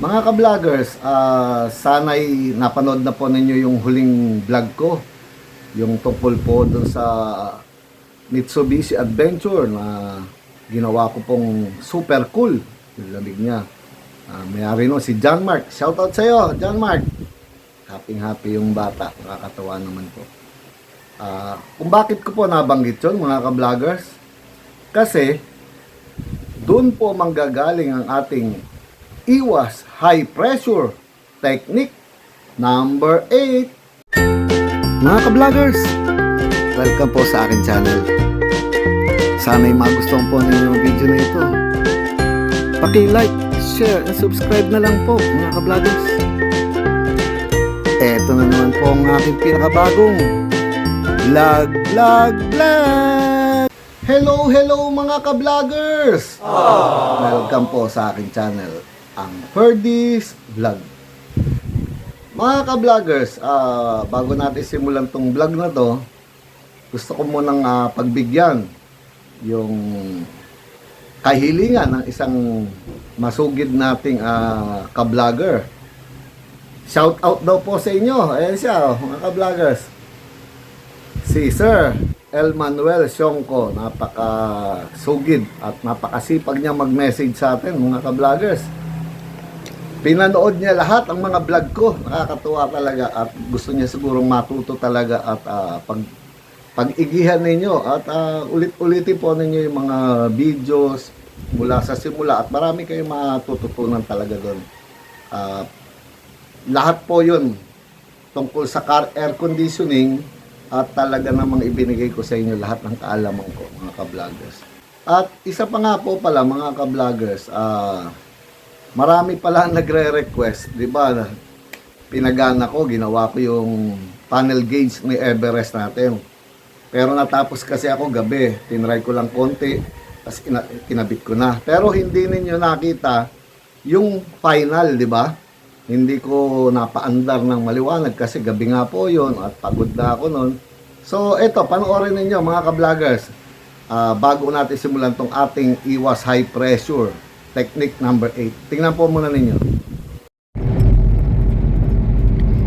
Mga ka-vloggers, sana'y napanood na po ninyo yung huling vlog ko. Yung tungkol po dun sa Mitsubishi Adventure na ginawa ko pong super cool. Yung lamig niya. May-ari nun si John Mark. Shoutout sa'yo, John Mark. Happy yung bata. Nakakatawa naman po. Kung bakit ko po nabanggit yun, mga ka-vloggers? Kasi, doon po manggagaling ang ating iwas high pressure technique number 8. Mga ka-vloggers, welcome po sa akin channel. Sana'y magustuhan po ninyo yung video na ito. Paki-like, share, and subscribe na lang po, mga ka-vloggers. Eto na naman po ang aking pinakabagong vlog. Hello mga ka-vloggers! Welcome po sa aking channel, ang Ferdy's Vlog. Mga ka-vloggers, bago natin simulan tong vlog na to, gusto ko munang pagbigyan yung kahilingan ng isang masugid nating ka-vlogger. Shout out daw po sa inyo. Ayan siya, mga ka-vloggers. Si Sir El Manuel Sionco, napaka-sugid at napakasipag niya mag-message sa atin, mga ka-vloggers. Pinanood niya lahat ang mga vlog ko. Nakakatuwa talaga at gusto niya sigurong matuto talaga at pag-igihan ninyo at ulit-ulitin po ninyo yung mga videos mula sa simula at marami kayong matututunan talaga doon. Lahat po yun tungkol sa car air conditioning at talaga namang ibinigay ko sa inyo lahat ng kaalaman ko, mga ka-vloggers. At isa pa nga po pala, mga ka-vloggers, marami pala nagre-request, di ba? Pinagana ko, ginawa ko yung panel gauge ni Everest natin. Pero natapos kasi ako gabi, tinry ko lang konti, tapos kinabit ko na. Pero hindi ninyo nakita yung final, di ba? Hindi ko napaandar ng maliwanag kasi gabi nga po yun at pagod na ako nun. So eto, panoorin ninyo mga ka-vloggers. Bago natin simulan tong ating iwas high pressure technique number 8. Tingnan po muna ninyo.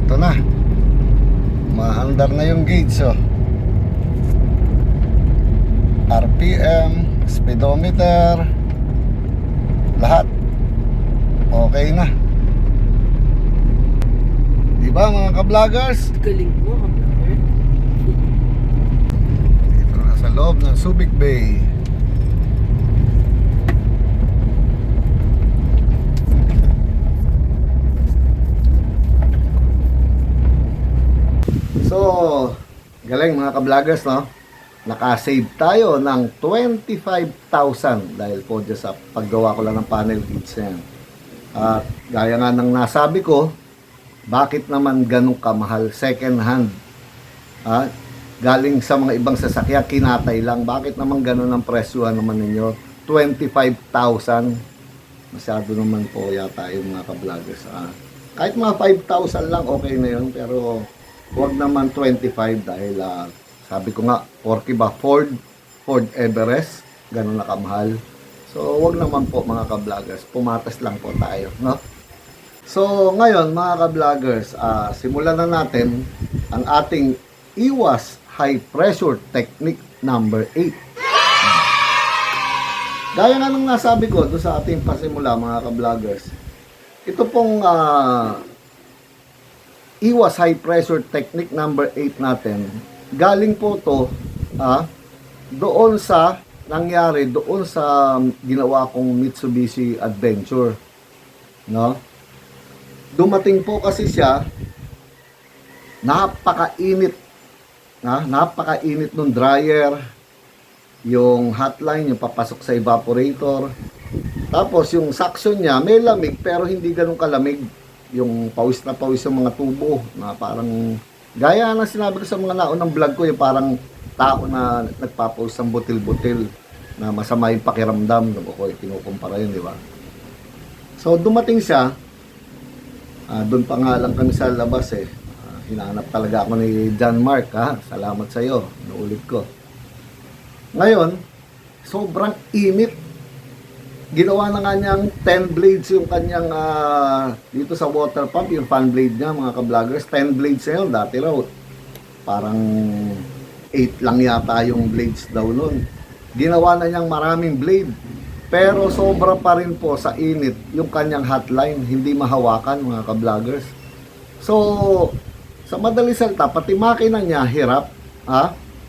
Ito na. Maandar na yung gauge, oh. RPM, speedometer, lahat. Okay na. Diba mga ka-vloggers? Galing mo, ka-vlogger. Ito na sa loob ng Subic Bay. So, galing mga ka-vloggers, no? Naka-save tayo ng 25,000 dahil po dyan sa paggawa ko lang ng panel gauge na yan. At gaya nga ng nasabi ko, bakit naman ganun kamahal second hand? Galing sa mga ibang sasakyan, kinatay lang. Bakit naman ganun ang presyohan naman ninyo? 25,000. Masyado naman po yata yung mga ka-vloggers. Kahit mga 5,000 lang, okay na yun. Pero huwag naman 25 dahil sabi ko nga, Porky ba? Ford Everest. Ganun na kamahal. So, huwag naman po mga ka-vloggers. Pumatas lang po tayo, no? So, ngayon mga ka-vloggers, simulan na natin ang ating iwas high pressure technique number 8. Gaya nga nung nasabi ko doon sa ating pasimula mga ka-vloggers, ito pong iwas high pressure technique number 8 natin, galing po to doon sa nangyari doon sa ginawa kong Mitsubishi Adventure, no? Dumating po kasi siya, napakainit nung dryer, yung hotline, yung papasok sa evaporator. Tapos yung suction niya, may lamig pero hindi ganun kalamig. Yung pawis na pawis yung mga tubo, na parang, gaya na sinabi ko sa mga naunang vlog ko, yung parang tao na nagpapawis ng butil-butil, na masama yung pakiramdam. Ako, kinukumpara yun, di ba? So dumating siya, doon pa nga lang kami sa labas hinahanap talaga ako ni John Mark, salamat sa iyo, naulit ko. Ngayon, sobrang init. Ginawa na nga niyang 10 blades yung kanyang dito sa water pump, yung fan blade niya mga ka-vloggers. 10 blades na yun. Dati raw, parang 8 lang yata yung blades daw nun. Ginawa na niyang maraming blade. Pero sobra pa rin po sa init yung kanyang hotline. Hindi mahawakan mga ka-vloggers. So, sa madali salita, pati makina niya hirap.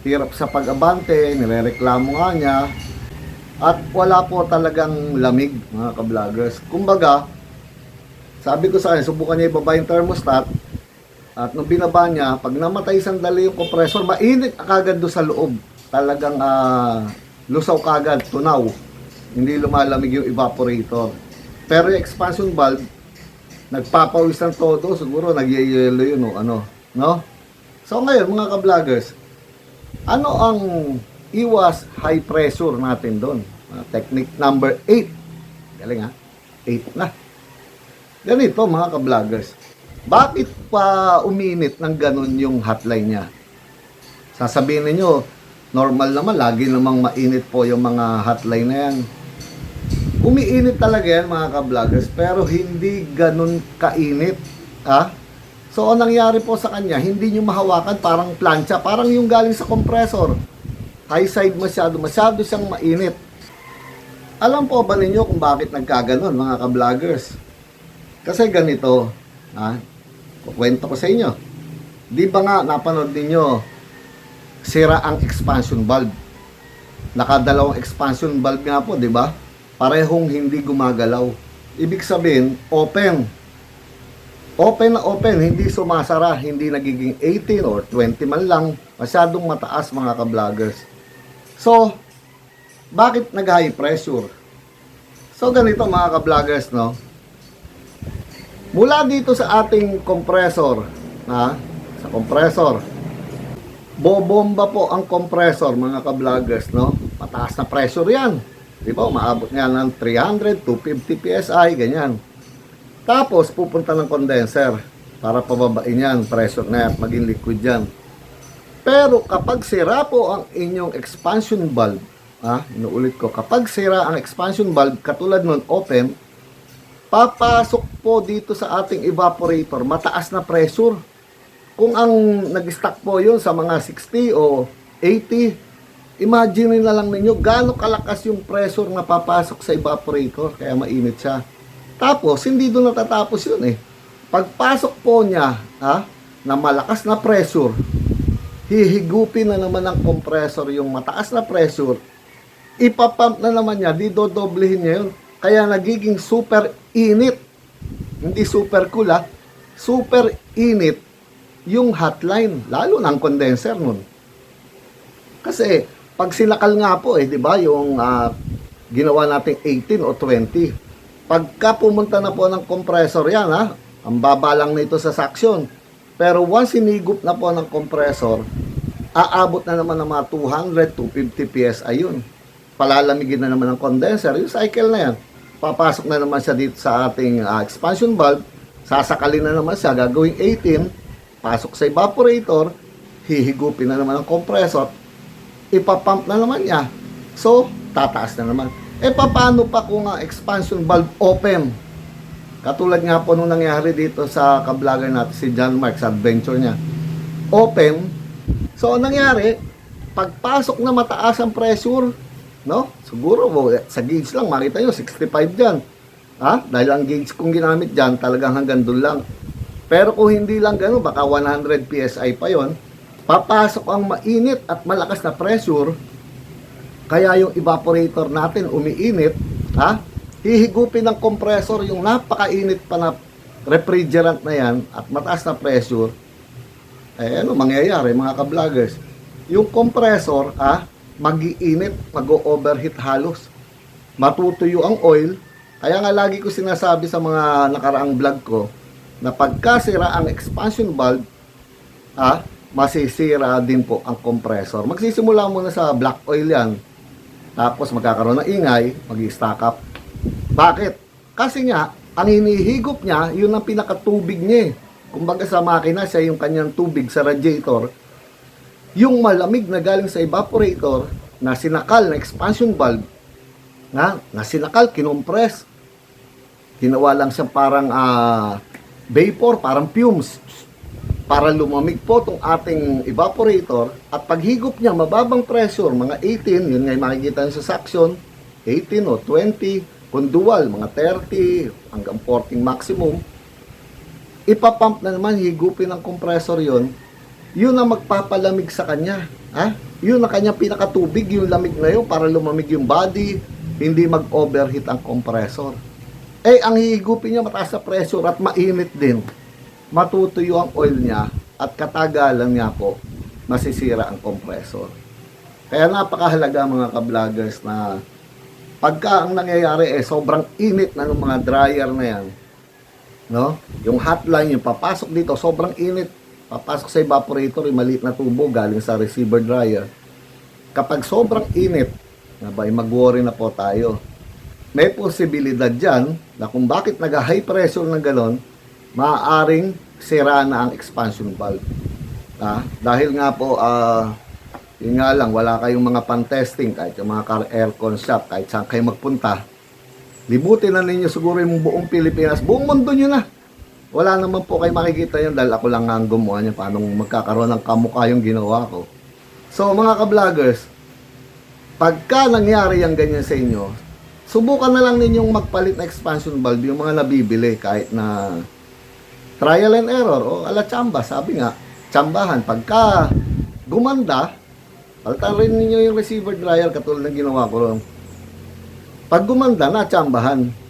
Hirap sa pag-abante, nirereklamo nga niya. At wala po talagang lamig mga ka-vloggers. Kumbaga, sabi ko sa kanya, subukan niya ibaba yung thermostat. At nung binaba niya, pag namatay sandali yung compressor, mainit kagad doon sa loob. Talagang lusaw kagad, tunaw. Hindi lumalamig yung evaporator. Pero yung expansion valve, nagpapawis ng todo, siguro nagyayelo yun o ano, no? So ngayon mga ka-vloggers, ano ang iwas high pressure natin doon? Technique number 8. Galing 8 na. Ganito mga ka-vloggers. Bakit pa uminit ng ganun yung hotline niya? Sasabihin niyo, normal naman, lagi namang mainit po yung mga hotline na yan. Umiinit talaga yan mga ka-vloggers, pero hindi ganun kainit. So, ang nangyari po sa kanya, hindi nyo mahawakan, parang plancha, parang yung galing sa compressor. High side masyado siyang mainit. Alam po ba ninyo kung bakit nagkaganon mga ka-vloggers? Kasi ganito, kukwento ko sa inyo. Di ba nga napanood ninyo, sira ang expansion valve. Nakadalawang expansion valve nga po, di ba? Parehong hindi gumagalaw. Ibig sabihin, open. Open na open, hindi sumasara, hindi nagiging 18 or 20 man lang. Masyadong mataas mga ka-vloggers. So, bakit nag-high pressure? So, ganito mga ka-vloggers, no? Mula dito sa ating compressor, sa compressor, bobomba po ang compressor mga ka-vloggers, no? Mataas na pressure yan. Di ba? Umaabot nga ng 300, 250 PSI, ganyan. Tapos, pupunta ng condenser para pababain yan, pressure na yan, maging liquid yan. Pero kapag sira po ang inyong expansion valve, inuulit ko, kapag sira ang expansion valve, katulad nun, open, papasok po dito sa ating evaporator, mataas na pressure. Kung ang nag-stack po yun sa mga 60 o 80, imagine na lang ninyo gaano kalakas yung pressure na papasok sa evaporator, kaya mainit siya. Tapos, hindi doon natatapos yun Pagpasok po niya, na malakas na pressure, hihigupin na naman ng compressor yung mataas na pressure, ipapump na naman niya, didodoblehin niya yun. Kaya nagiging super init. Hindi super cool super init yung hotline, lalo ng condenser nun. Kasi, pag sinakal nga po di ba, yung ginawa nating 18 o 20, pagka pumunta na po ng compressor yan, ang baba lang nito sa suction. Pero once sinigup na po ng compressor, aabot na naman ng mga 200, 250 PSI yun. Palalamigin na naman ng condenser, yung cycle na yan. Papasok na naman siya dito sa ating expansion valve, sasakalin na naman siya, gagawing 18, pasok sa evaporator, hihigupin na naman ng compressor, ipapump na naman niya. So, tataas na naman. Paano pa kung ang expansion valve open? Katulad nga po nung nangyari dito sa ka-vlogger natin, si John Mark, sa adventure niya. Open. So, ang nangyari, pagpasok na mataas ang pressure, no? Siguro, sa gauge lang, makita nyo, 65 dyan. Dahil ang gauge kong ginamit dyan, talagang hanggang doon lang. Pero kung hindi lang gano'n, baka 100 PSI pa yon, papasok ang mainit at malakas na pressure, kaya yung evaporator natin umiinit, hihigupin ng compressor yung napakainit pa na refrigerant na yan at mataas na pressure. Ano mangyayari mga ka-vloggers? Yung compressor, mag-iinit, mag-overheat halos. Matutuyo ang oil. Kaya nga lagi ko sinasabi sa mga nakaraang vlog ko, na pagkasira ang expansion valve, masisira din po ang compressor. Magsisimula muna sa black oil yan. Tapos magkakaroon ng ingay, mag-stack up. Bakit? Kasi nga, ang hinihigop niya, yun ang pinakatubig niya. Kumbaga sa makina, siya yung kanyang tubig sa radiator. Yung malamig na galing sa evaporator, na sinakal na expansion valve, na sinakal, kinompress. Ginawa lang siyang parang vapor, parang fumes para lumamig po itong ating evaporator at paghigop niya, mababang pressure, mga 18, yun nga yung makikita niyo sa suction, 18 o 20, kung dual, mga 30 hanggang 40 maximum, ipapump na naman, higupin ng compressor yun ang magpapalamig sa kanya. Yun ang kanyang pinakatubig, yung lamig na yun para lumamig yung body, hindi mag-overheat ang compressor. Ang hihigupin niya mataas na pressure at mainit din, matutuyo ang oil niya at katagalan niya po masisira ang compressor. Kaya napakahalaga mga ka-vloggers na pagka ang nangyayari sobrang init na ng mga dryer na yan, no? Yung hotline, yung papasok dito, sobrang init, papasok sa evaporator, yung maliit na tubo galing sa receiver dryer. Kapag sobrang init, mag-worry na po tayo. May posibilidad dyan na kung bakit nag-high pressure ng galon, maaaring sira na ang expansion valve. Dahil nga po, yun nga lang, wala kayong mga pan-testing, kahit yung mga car aircon shop, kahit saan kayo magpunta, libutin na ninyo siguro yung buong Pilipinas, buong mundo nyo na. Wala naman po kayo makikita yun dahil ako lang ang gumawa niya paano magkakaroon ng kamukha yung ginawa ko. So mga ka-vloggers, pagka nangyari yung ganyan sa inyo, subukan na lang ninyong magpalit na expansion valve yung mga nabibili kahit na trial and error o ala tsamba, sabi nga, tsambahan. Pagka gumanda, palitan rin ninyo yung receiver dryer katulad ng ginawa ko rin. Pag gumanda na, tsambahan.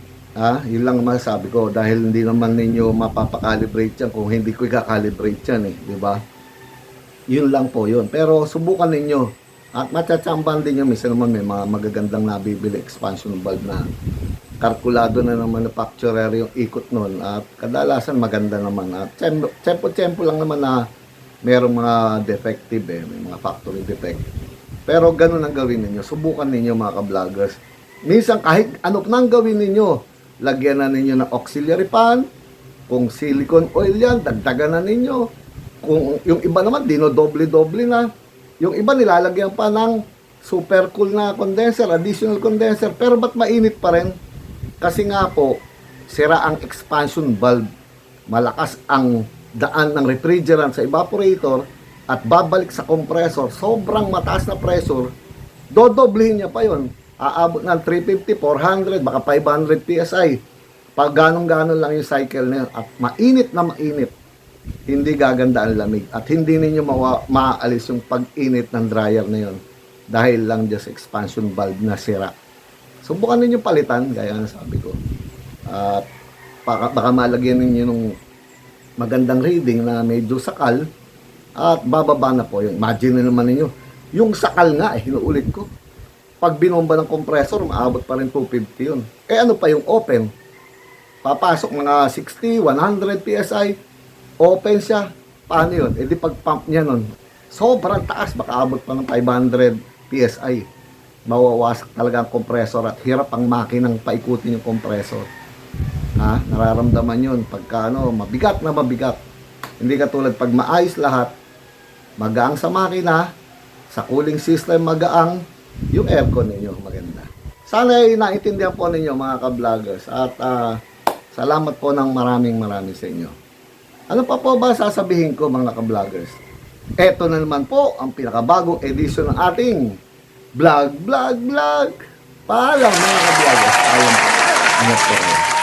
Yun lang masasabi ko dahil hindi naman ninyo mapapakalibrate yan kung hindi ko i-calibrate yan di ba? Yun lang po yun. Pero subukan ninyo at matsatsambahan din nyo. Minsan naman may mga magagandang nabibili expansion valve na kalkulado na ng manufacturer yung ikot nun at kadalasan maganda naman at tempo lang naman na merong mga defective may mga factory defect. Pero ganun ang gawin ninyo. Subukan ninyo mga ka-vloggers. Minsan kahit ano nang gawin ninyo, lagyan na ninyo ng auxiliary fan. Kung silicone oil yan, dagdagan na ninyo. Kung yung iba naman, dinodoble-doble na. Yung iba nilalagyan pa ng super cool na condenser, additional condenser. Pero ba't mainit pa rin? Kasi nga po, sira ang expansion valve. Malakas ang daan ng refrigerant sa evaporator at babalik sa compressor. Sobrang mataas na pressure, dodoblihin niya pa yon. Aabot ng 350, 400, baka 500 PSI. Pag ganong-ganon lang yung cycle na yun. At mainit na mainit. Hindi gaganda ang lamig. At hindi ninyo maaalis yung pag-init ng dryer na yun. Dahil lang just expansion valve na sira. Subukan ninyo palitan, gaya na sabi ko. At baka malagyan ninyo nung magandang reading na medyo sakal. At bababa na po yun. Imagine na naman ninyo. Yung sakal nga, hinuulit ko. Pag binomba ng compressor, maabot pa rin 250 yun. Ano pa yung open? Papasok mga 60, 100 PSI, open siya. Paano yun? Di pag pump niya nun, sobrang taas, baka abot pa ng 500 PSI. Mawawasak talaga ang compressor at hirap ang makinang paikutin yung compressor. Nararamdaman yun pagka mabigat na mabigat. Hindi katulad pag maayos lahat, magaang sa makina, sa cooling system magaang, yung aircon ninyo maganda. Sana ay naintindihan po ninyo mga ka-vloggers at salamat po ng maraming sa inyo. Ano pa po ba sasabihin ko mga ka-vloggers? Eto na naman po ang pinakabagong edisyon ng ating vlog. Paalam mga ka-vloggers. Paalam po. Ingat po kayo.